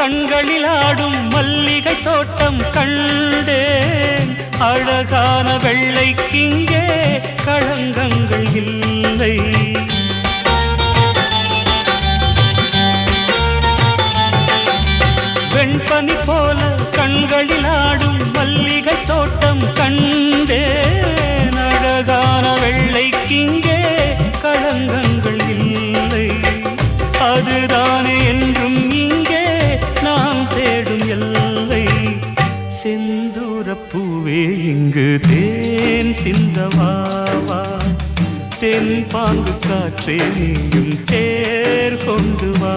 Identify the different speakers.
Speaker 1: கண்களில் ஆடும் மல்லிகை தோட்டம் கண்டேன். அழகான வெள்ளைக்கிங்கே களங்கங்கள் இல்லை. வெண்பனி போல கண்களில் ஆடும் மல்லிகை தோட்டம் கண்டேன். அழகான வெள்ளைக்கிங்கே களங்கங்கள் இல்லை. அதுதானே என்றும் இங்கே நாம் தேடும் எல்லை. செந்தூரப்பூவே இங்கு தேன் சிந்தவாவா, தென் பாங்கு காற்றே நீயும் தேர் கொண்டு வா.